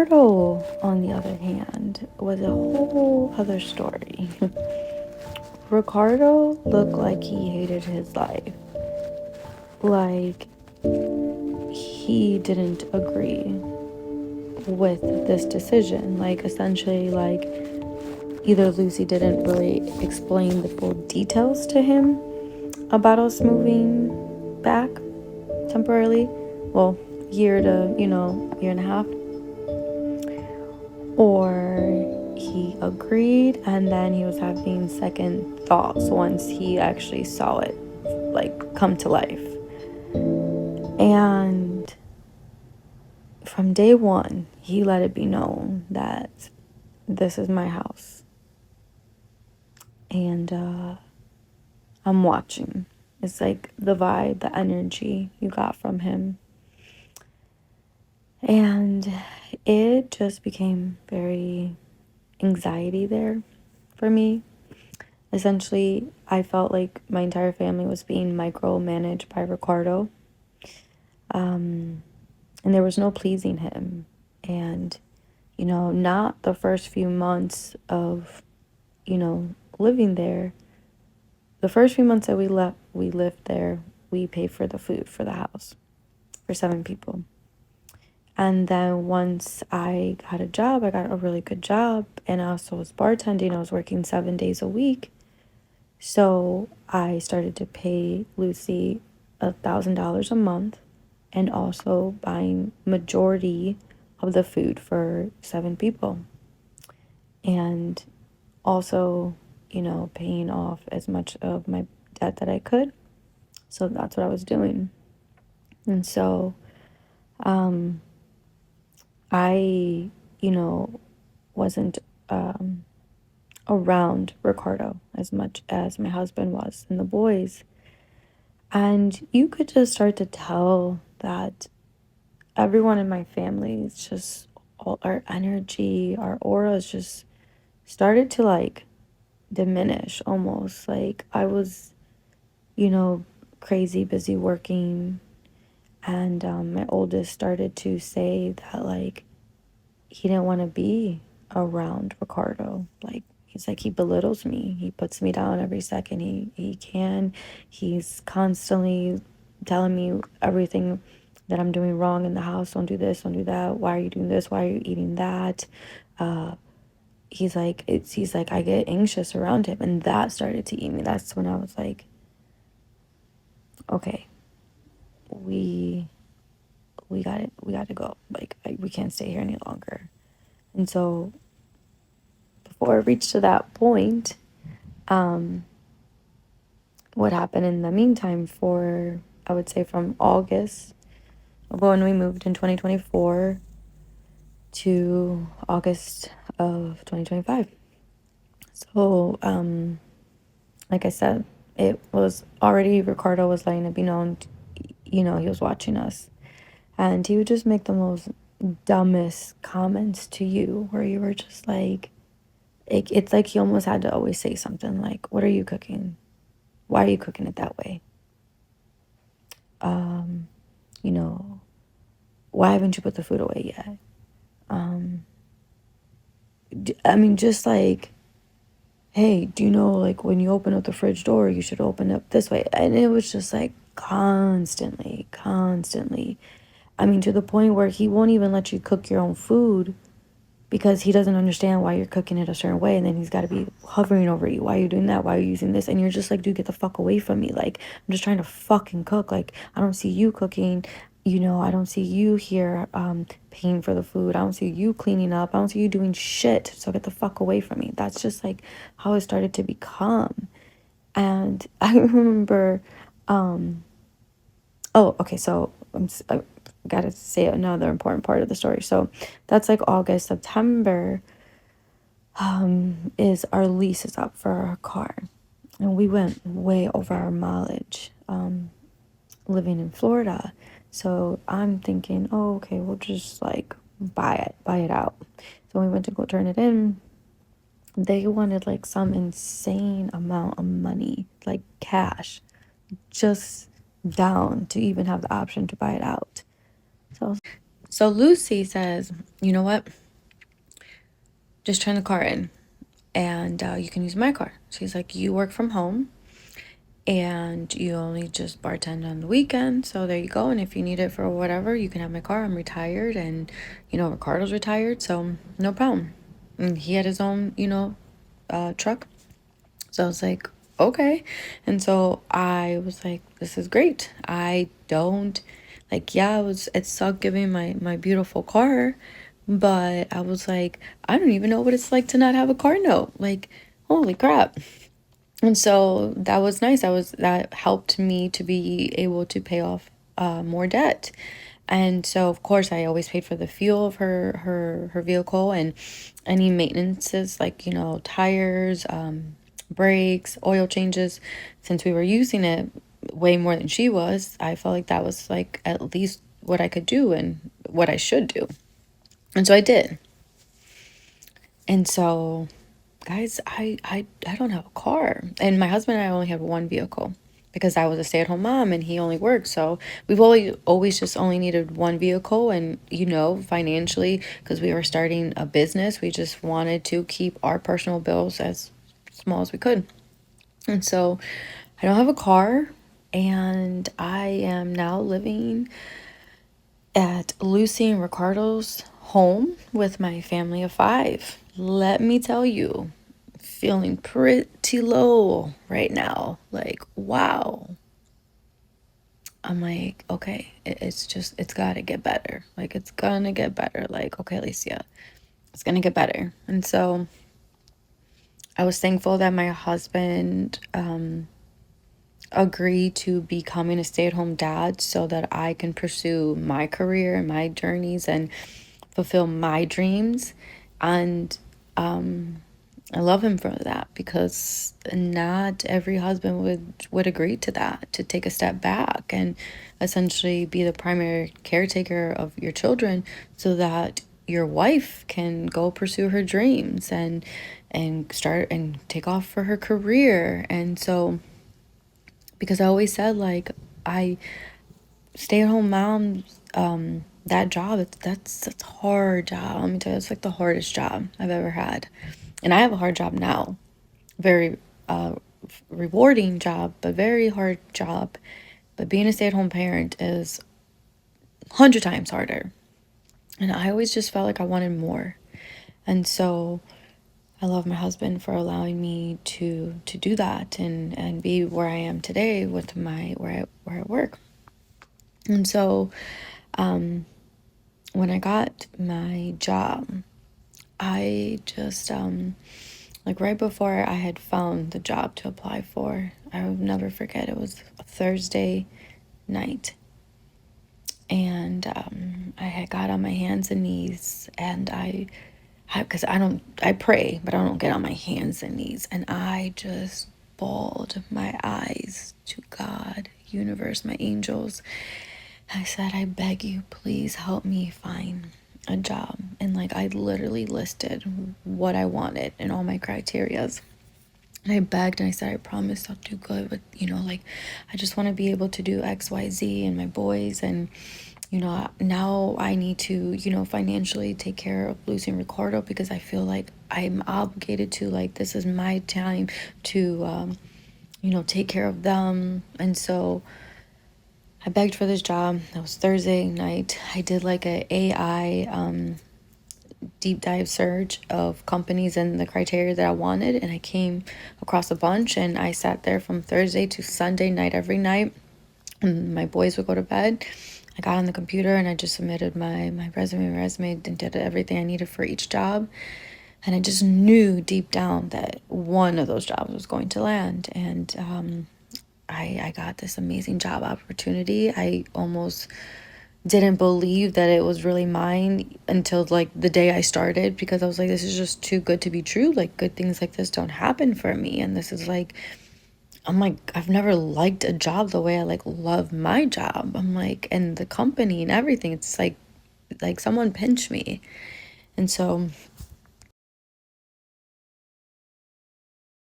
Ricardo, on the other hand, was a whole other story. Ricardo looked like he hated his life. Like, he didn't agree with this decision. Like, essentially, like, either Lucy didn't really explain the full details to him about us moving back temporarily. Well, year to, year and a half. Or he agreed and then he was having second thoughts once he actually saw it, like, come to life. And from day one, he let it be known that this is my house. And I'm watching. It's like the vibe, the energy you got from him. And it just became very anxiety there for me. Essentially, I felt like my entire family was being micromanaged by Ricardo. And there was no pleasing him. And, not the first few months of, living there. The first few months that we lived there, we paid for the food for the house for 7 people. And then once I got a job, I got a really good job, and I also was bartending. I was working 7 days a week. So I started to pay Lucy $1,000 a month, and also buying majority of the food for 7 people. And also, paying off as much of my debt that I could. So that's what I was doing. And so I, wasn't around Ricardo as much as my husband was and the boys. And you could just start to tell that everyone in my family is just, all our energy, our auras just started to, like, diminish almost. Like, I was, crazy busy working. And my oldest started to say that, like, he didn't want to be around Ricardo. Like, he's like, he belittles me. He puts me down every second he can. He's constantly telling me everything that I'm doing wrong in the house. Don't do this, don't do that. Why are you doing this? Why are you eating that? He's like, I get anxious around him. And that started to eat me. That's when I was like, okay, we got to go. Like, we can't stay here any longer. And so before it reached to that point, what happened in the meantime, for, I would say, from August of when we moved in 2024 to August of 2025. So, like I said, it was already, Ricardo was letting it be known, he was watching us. And he would just make the most dumbest comments to you, where you were just like, it's like he almost had to always say something like, what are you cooking? Why are you cooking it that way? Why haven't you put the food away yet? Just like, hey, do you know, like, when you open up the fridge door, you should open it up this way? And it was just like constantly. To the point where he won't even let you cook your own food because he doesn't understand why you're cooking it a certain way. And then he's got to be hovering over you. Why are you doing that? Why are you using this? And you're just like, dude, get the fuck away from me. Like, I'm just trying to fucking cook. Like, I don't see you cooking. I don't see you here paying for the food. I don't see you cleaning up. I don't see you doing shit. So get the fuck away from me. That's just like how it started to become. And I remember, okay, so I gotta say another important part of the story. So that's like August. September is our lease is up for our car, and we went way over our mileage living in Florida. So I'm thinking, oh, okay, we'll just like buy it out. So we went to go turn it in. They wanted like some insane amount of money, like cash, just down to even have the option to buy it out. So Lucy says, you know what? Just turn the car in and you can use my car. She's like, you work from home and you only just bartend on the weekend. So there you go. And if you need it for whatever, you can have my car. I'm retired and, Ricardo's retired. So no problem. And he had his own, truck. So I was like, okay. And so I was like, this is great. I don't like, yeah, it sucked giving my beautiful car, but I was like, I don't even know what it's like to not have a car note. Like, holy crap. And so that was nice. That helped me to be able to pay off more debt. And so of course I always paid for the fuel of her vehicle and any maintenances like, tires, brakes, oil changes. Since we were using it way more than she was, I felt like that was like at least what I could do and what I should do. And so I did. And so guys, I don't have a car. And my husband and I only have one vehicle because I was a stay-at-home mom and he only worked. So we've always just only needed one vehicle. And, financially, because we were starting a business, we just wanted to keep our personal bills as small as we could. And so I don't have a car. And I am now living at Lucy and Ricardo's home with my family of 5. Let me tell you, feeling pretty low right now. Like, wow. I'm like, okay, it's got to get better. Like, it's gonna get better. Like, okay, Alicia, it's gonna get better. And so I was thankful that my husband agreed to becoming a stay-at-home dad so that I can pursue my career and my journeys and fulfill my dreams. And I love him for that because not every husband would agree to that, to take a step back and essentially be the primary caretaker of your children so that your wife can go pursue her dreams and start and take off for her career. And so because I always said, like, I stay-at-home moms, that job, that's a hard job. Let me tell you, it's like the hardest job I've ever had. And I have a hard job now. Very rewarding job, but very hard job. But being a stay-at-home parent is 100 times harder. And I always just felt like I wanted more. And so I love my husband for allowing me to do that and be where I am today with my where I work. And so when I got my job, I just like right before I had found the job to apply for, I will never forget, it was a Thursday night. And I had got on my hands and knees and because I pray, but I don't get on my hands and knees. And I just bawled my eyes to God, universe, my angels. I said, I beg you, please help me find a job. And like, I literally listed what I wanted and all my criterias. And I begged and I said, I promise I'll do good with, like, I just want to be able to do X, Y, Z and my boys. And, now I need to, financially take care of Lucy and Ricardo because I feel like I'm obligated to, like, this is my time to, take care of them. And so I begged for this job. That was Thursday night. I did like a AI deep dive search of companies and the criteria that I wanted, and I came across a bunch, and I sat there from Thursday to Sunday night every night. And my boys would go to bed. I got on the computer and I just submitted my resume and did everything I needed for each job. And I just knew deep down that one of those jobs was going to land. And I got this amazing job opportunity. I almost didn't believe that it was really mine until like the day I started, because I was like, this is just too good to be true. Like, good things like this don't happen for me. And this is like, I'm like, I've never liked a job the way I like love my job. I'm like, and the company and everything, it's like someone pinched me. And so